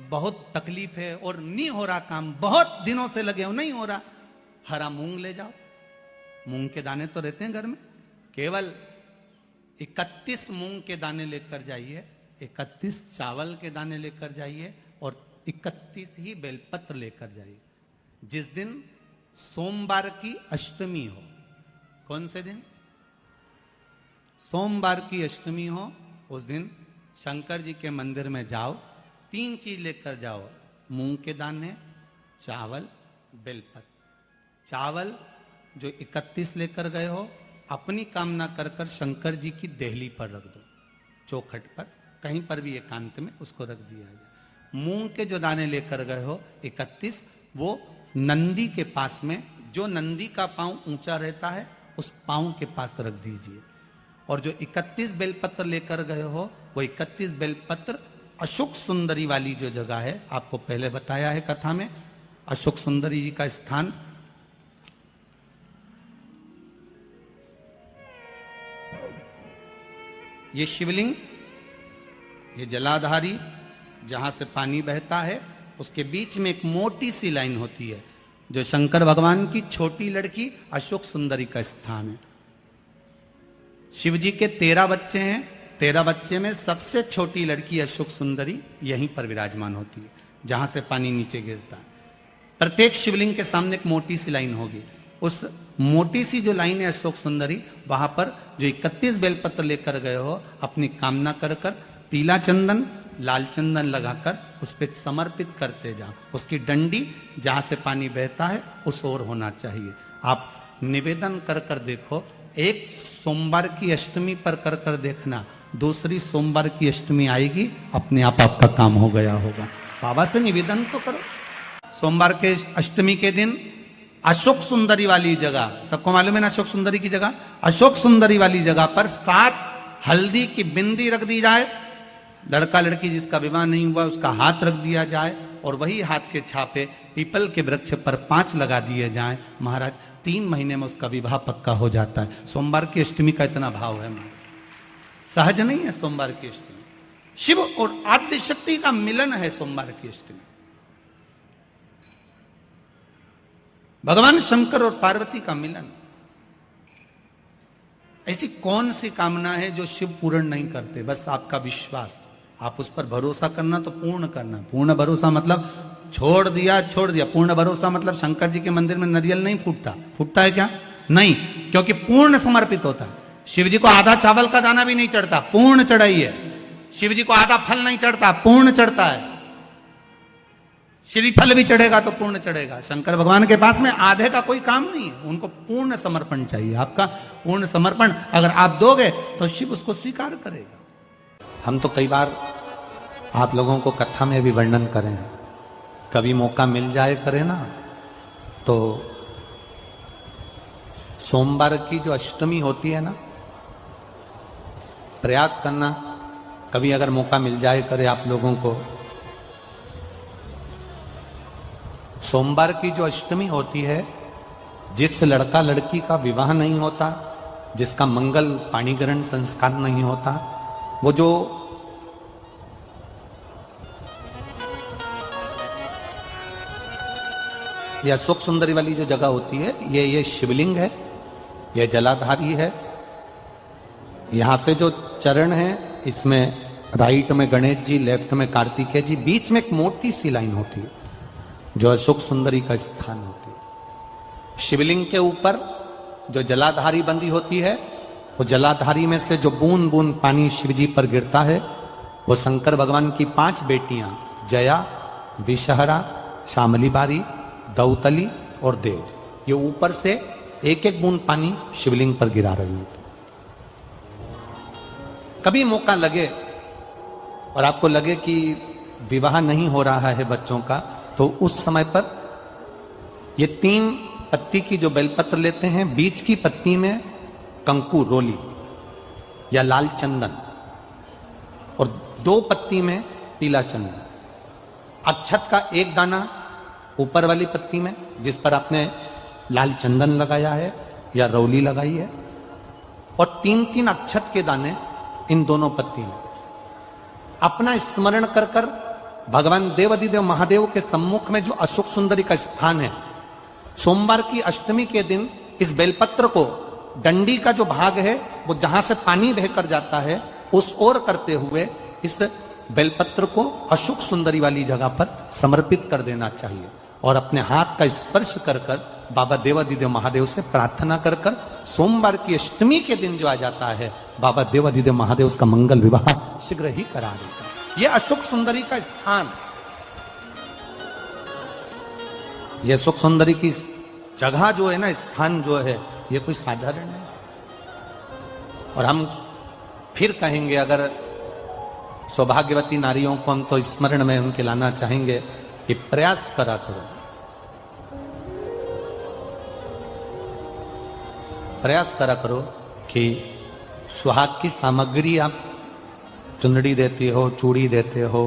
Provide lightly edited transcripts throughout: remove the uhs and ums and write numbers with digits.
बहुत तकलीफ है और नहीं हो रहा काम, बहुत दिनों से लगे हो नहीं हो रहा, हरा मूंग ले जाओ। मूंग के दाने तो रहते हैं घर में, केवल 31 मूंग के दाने लेकर जाइए, 31 चावल के दाने लेकर जाइए और 31 ही बेलपत्र लेकर जाइए। जिस दिन सोमवार की अष्टमी हो, कौन से दिन? सोमवार की अष्टमी हो, उस दिन शंकर जी के मंदिर में जाओ, 3 चीज लेकर जाओ, मूंग के दाने, चावल, बेलपत्र। चावल जो 31 लेकर गए हो, अपनी कामना कर कर शंकर जी की देहली पर रख दो, चौखट पर, कहीं पर भी एकांत में उसको रख दिया जाए। मूंग के जो दाने लेकर गए हो 31, वो नंदी के पास में, जो नंदी का पांव ऊंचा रहता है उस पांव के पास रख दीजिए। और जो 31 बेलपत्र लेकर गए हो, वो 31 बेलपत्र अशोक सुंदरी वाली जो जगह है, आपको पहले बताया है कथा में, अशोक सुंदरी जी का स्थान ये शिवलिंग, ये जलाधारी जहां से पानी बहता है, उसके बीच में एक मोटी सी लाइन होती है, जो शंकर भगवान की छोटी लड़की अशोक सुंदरी का स्थान है। शिव जी के 13 बच्चे हैं, 13 बच्चे में सबसे छोटी लड़की अशोक सुंदरी यहीं पर विराजमान होती है, जहां से पानी नीचे गिरता है। प्रत्येक शिवलिंग के सामने एक मोटी सी लाइन होगी, उस मोटी सी जो लाइन है अशोक सुंदरी, वहां पर जो 31 बेलपत्र लेकर गए हो, अपनी कामना कर कर पीला चंदन, लाल चंदन लगाकर उस पर समर्पित करते जाओ। उसकी डंडी जहां से पानी बहता है उस ओर होना चाहिए। आप निवेदन कर कर देखो, एक सोमवार की अष्टमी पर कर कर देखना, दूसरी सोमवार की अष्टमी आएगी, अपने आप आपका काम हो गया होगा। बाबा से निवेदन तो करो। सोमवार के अष्टमी के दिन अशोक सुंदरी वाली जगह, सबको मालूम है ना अशोक सुंदरी की जगह, अशोक सुंदरी वाली जगह पर 7 हल्दी की बिंदी रख दी जाए। लड़का लड़की जिसका विवाह नहीं हुआ उसका हाथ रख दिया जाए, और वही हाथ के छापे पीपल के वृक्ष पर 5 लगा दिए जाएं। महाराज 3 महीने में उसका विवाह पक्का हो जाता है। सोमवार की अष्टमी का इतना भाव है महाराज, सहज नहीं है सोमवार की अष्टमी। शिव और आद्य शक्ति का मिलन है सोमवार की अष्टमी। भगवान शंकर और पार्वती का मिलन। ऐसी कौन सी कामना है जो शिव पूर्ण नहीं करते? बस आपका विश्वास, आप उस पर भरोसा करना तो पूर्ण करना। पूर्ण भरोसा मतलब छोड़ दिया। पूर्ण भरोसा मतलब शंकर जी के मंदिर में नारियल नहीं फूटता, फूटता है क्या? नहीं, क्योंकि पूर्ण समर्पित होता है। शिव जी को आधा चावल का दाना भी नहीं चढ़ता, पूर्ण चढ़ाई है। शिव जी को आधा फल नहीं चढ़ता, पूर्ण चढ़ता है। श्रीफल भी चढ़ेगा तो पूर्ण चढ़ेगा। शंकर भगवान के पास में आधे का कोई काम नहीं है, उनको पूर्ण समर्पण चाहिए। आपका पूर्ण समर्पण अगर आप दोगे तो शिव उसको स्वीकार करेगा। हम तो कई बार आप लोगों को कथा में भी वर्णन करें, कभी मौका मिल जाए करें ना, तो सोमवार की जो अष्टमी होती है ना, प्रयास करना कभी अगर मौका मिल जाए करे आप लोगों को। सोमवार की जो अष्टमी होती है, जिस लड़का लड़की का विवाह नहीं होता, जिसका मंगल पाणी ग्रहण संस्कार नहीं होता, वो जो ये अशोक सुंदरी वाली जो जगह होती है, ये शिवलिंग है, ये जलाधारी है। यहां से जो चरण है, इसमें राइट में गणेश जी, लेफ्ट में कार्तिकेय जी, बीच में एक मोटी सी लाइन होती है जो अशोक सुंदरी का स्थान होती है। शिवलिंग के ऊपर जो जलाधारी बंदी होती है, वो जलाधारी में से जो बूंद बूंद पानी शिवजी पर गिरता है, वो शंकर भगवान की 5 बेटियां जया, विषहरा, शामली बारी, दौतली और देव, ये ऊपर से एक एक बूंद पानी शिवलिंग पर गिरा रही होती। कभी मौका लगे और आपको लगे कि विवाह नहीं हो रहा है बच्चों का, तो उस समय पर ये 3 पत्ती की जो बेलपत्र लेते हैं, बीच की पत्ती में कंकु रोली या लाल चंदन, और 2 पत्ती में पीला चंदन, अक्षत का 1 दाना ऊपर वाली पत्ती में जिस पर आपने लाल चंदन लगाया है या रौली लगाई है, और 3-3 अक्षत के दाने इन दोनों पत्ती में। अपना स्मरण कर कर भगवान देवाधिदेव महादेव के सम्मुख में जो अशोक सुंदरी का स्थान है, सोमवार की अष्टमी के दिन इस बेलपत्र को डंडी का जो भाग है वो जहां से पानी बहकर जाता है उस ओर करते हुए इस बेलपत्र को अशोक सुंदरी वाली जगह पर समर्पित कर देना चाहिए और अपने हाथ का स्पर्श कर कर बाबा देवाधिदेव महादेव से प्रार्थना कर कर सोमवार की अष्टमी के दिन जो आ जाता है, बाबा देवाधिदेव महादेव उसका मंगल विवाह शीघ्र ही करा देता है। यह अशोक सुंदरी का स्थान, यह अशोक सुंदरी की जगह जो है ना, स्थान जो है, ये कोई साधारण नहीं। और हम फिर कहेंगे, अगर सौभाग्यवती नारियों को हम तो स्मरण में उनके लाना चाहेंगे कि प्रयास करा करो, प्रयास करा करो कि सुहाग की सामग्री आप चुंदड़ी देते हो, चूड़ी देते हो,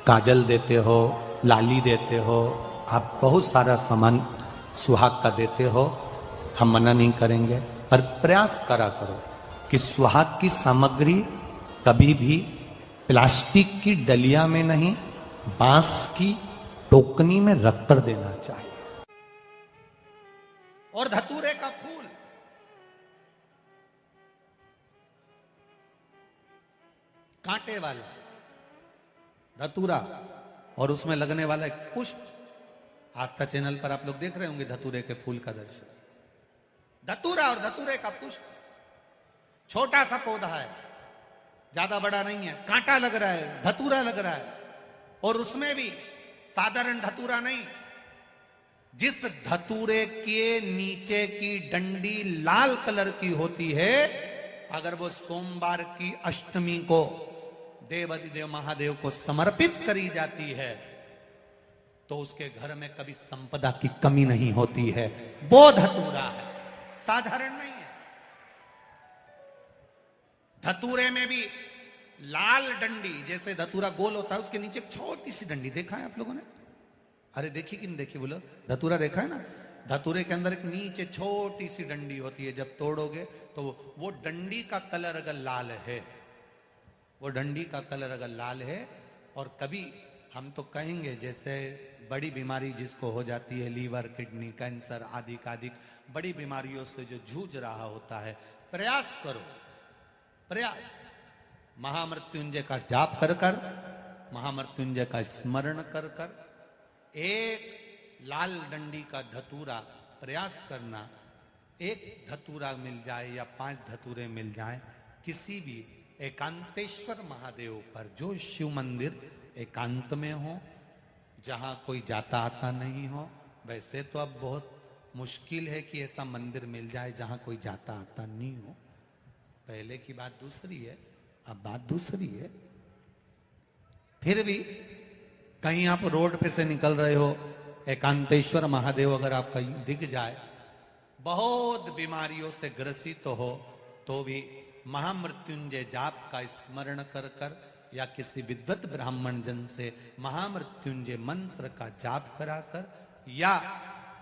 काजल देते हो, लाली देते हो, आप बहुत सारा सामान सुहाग का देते हो, हम मना नहीं करेंगे, पर प्रयास करा करो कि सुहाग की सामग्री कभी भी प्लास्टिक की डलिया में नहीं, बांस की टोकनी में रखकर देना चाहिए। और धतूरे का फूल, कांटे वाला धतूरा और उसमें लगने वाला एक पुष्प, आस्था चैनल पर आप लोग देख रहे होंगे धतूरे के फूल का दर्शन। धतूरा और धतूरे का पुष्प, छोटा सा पौधा है, ज्यादा बड़ा नहीं है, कांटा लग रहा है, धतूरा लग रहा है, और उसमें भी साधारण धतूरा नहीं, जिस धतूरे के नीचे की डंडी लाल कलर की होती है, अगर वो सोमवार की अष्टमी को देवाधिदेव महादेव को समर्पित करी जाती है तो उसके घर में कभी संपदा की कमी नहीं होती है। वो धतूरा है, साधारण नहीं है। धतूरे में भी लाल डंडी, जैसे धतूरा गोल होता है उसके नीचे एक छोटी सी डंडी, देखा है आप लोगों ने? अरे देखी कि नहीं देखी बोलो? धतूरा देखा है ना? धतूरे के अंदर एक नीचे छोटी सी डंडी होती है, जब तोड़ोगे तो वो डंडी का कलर अगर लाल है, वो डंडी का कलर अगर लाल है, और कभी हम तो कहेंगे जैसे बड़ी बीमारी जिसको हो जाती है, लीवर, किडनी, कैंसर आदि आदि बड़ी बीमारियों से जो जूझ रहा होता है, प्रयास करो, प्रयास महामृत्युंजय का जाप कर कर, महामृत्युंजय का स्मरण कर कर, एक लाल डंडी का धतूरा प्रयास करना, एक धतूरा मिल जाए या 5 धतूरे मिल जाए किसी भी एकांतेश्वर महादेव पर, जो शिव मंदिर एकांत में हो, जहां कोई जाता आता नहीं हो। वैसे तो अब बहुत मुश्किल है कि ऐसा मंदिर मिल जाए जहां कोई जाता आता नहीं हो, पहले की बात दूसरी है, अब बात दूसरी है। फिर भी कहीं आप रोड पे से निकल रहे हो, एकांतेश्वर महादेव अगर आपका दिख जाए, बहुत बीमारियों से ग्रसित हो, तो भी महामृत्युंजय जाप का स्मरण कर कर या किसी विद्वत ब्राह्मण जन से महामृत्युंजय मंत्र का जाप कराकर या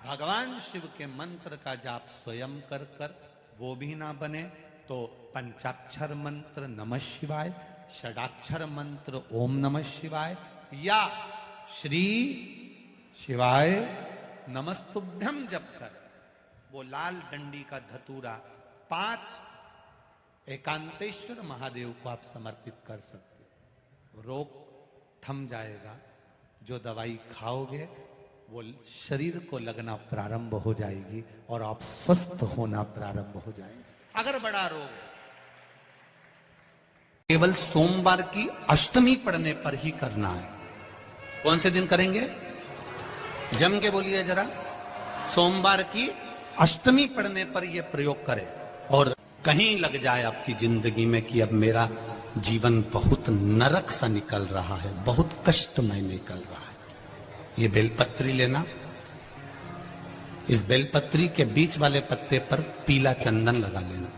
भगवान शिव के मंत्र का जाप स्वयं कर कर, वो भी ना बने तो पंचाक्षर मंत्र नमः शिवाय, षडाक्षर मंत्र ओम नमः शिवाय या श्री शिवाय नमस्तुभ्यम जप कर वो लाल डंडी का धतूरा 5 एकांतेश्वर महादेव को आप समर्पित कर सकते हो। रोग थम जाएगा, जो दवाई खाओगे वो शरीर को लगना प्रारंभ हो जाएगी और आप स्वस्थ होना प्रारंभ हो जाएंगे। अगर बड़ा रोग है, केवल सोमवार की अष्टमी पड़ने पर ही करना है। कौन से दिन करेंगे? जम के बोलिए जरा। सोमवार की अष्टमी पड़ने पर यह प्रयोग करें। और कहीं लग जाए आपकी जिंदगी में कि अब मेरा जीवन बहुत नरक सा निकल रहा है, बहुत कष्टमय निकल रहा है, ये बेलपत्री लेना, इस बेलपत्री के बीच वाले पत्ते पर पीला चंदन लगा लेना।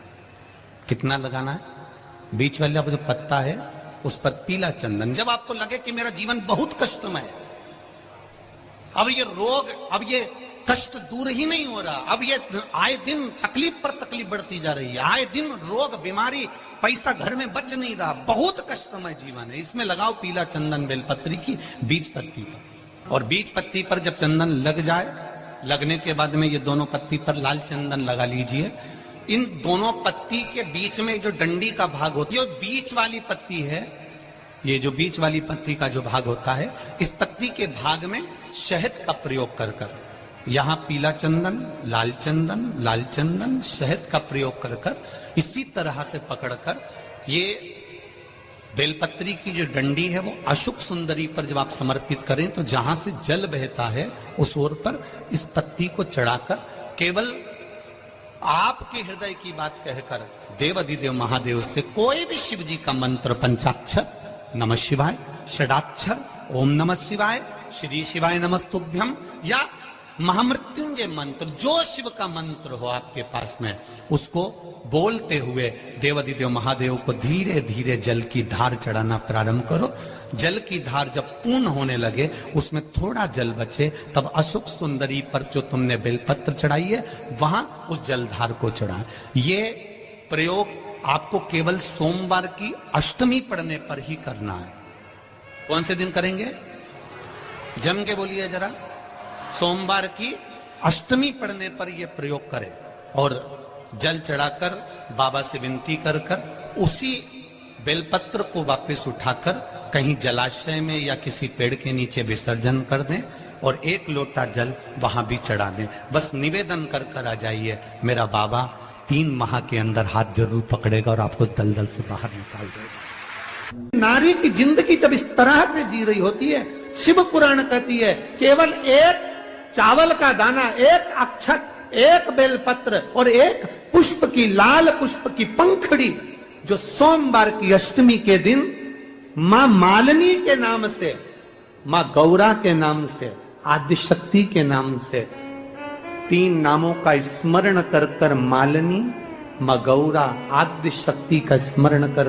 कितना लगाना है? बीच वाला जो पत्ता है उस पर पीला चंदन। जब आपको लगे कि मेरा जीवन बहुत कष्टमय है, अब ये रोग, अब ये कष्ट दूर ही नहीं हो रहा, अब ये आए दिन तकलीफ पर तकलीफ बढ़ती जा रही है, आए दिन रोग बीमारी पैसा घर में बच नहीं रहा, बहुत कष्टमय जीवन है, इसमें लगाओ पीला चंदन बेलपत्री की बीज पत्ती पर। और बीज पत्ती पर जब चंदन लग जाए, लगने के बाद में ये दोनों पत्ती पर लाल चंदन लगा लीजिए। इन दोनों पत्ती के बीच में जो डंडी का भाग होती है, बीच वाली पत्ती है, ये जो बीच वाली पत्ती का जो भाग होता है, इस पत्ती के भाग में शहद का प्रयोग कर कर, यहां पीला चंदन, लाल चंदन, लाल चंदन, शहद का प्रयोग कर कर, इसी तरह से पकड़कर ये बेलपत्री की जो डंडी है वो अशुक सुंदरी पर जब आप समर्पित करें तो जहां से जल बहता है उस ओर पर इस पत्ती को चढ़ाकर केवल आपके हृदय की बात कहकर देवाधिदेव महादेव से कोई भी शिव जी का मंत्र, पंचाक्षर, नमः शिवाय, षडाक्षर, ओम नमः शिवाय, श्री शिवाय नमस्तुभ्यम, या महामृत्युंजय मंत्र, जो शिव का मंत्र हो आपके पास में, उसको बोलते हुए देवाधिदेव महादेव को धीरे धीरे जल की धार चढ़ाना प्रारंभ करो। जल की धार जब पूर्ण होने लगे, उसमें थोड़ा जल बचे, तब अशुक सुंदरी पर जो तुमने बेलपत्र चढ़ाई है वहां उस जलधार को चढ़ा। ये प्रयोग आपको केवल सोमवार की अष्टमी पढ़ने पर ही करना है। कौन से दिन करेंगे? जम के बोलिए जरा। सोमवार की अष्टमी पढ़ने पर यह प्रयोग करें और जल चढ़ाकर बाबा से विनती कर कर उसी बेलपत्र को वापस उठाकर कहीं जलाशय में या किसी पेड़ के नीचे विसर्जन कर दें और एक लोटा जल वहां भी चढ़ा दें। बस निवेदन कर कर आ जाइए, मेरा बाबा 3 माह के अंदर हाथ जरूर पकड़ेगा और आपको दलदल से बाहर निकाल देगा। नारी की जिंदगी जब इस तरह से जी रही होती है, शिव पुराण कहती है केवल एक चावल का दाना, एक अक्षत, एक बेलपत्र और एक पुष्प की, लाल पुष्प की पंखड़ी, जो सोमवार की अष्टमी के दिन मां मालिनी के नाम से, मां गौरा के नाम से, आदिशक्ति के नाम से 3 नामों का स्मरण कर कर, मालिनी, मां गौरा, आदिशक्ति का स्मरण कर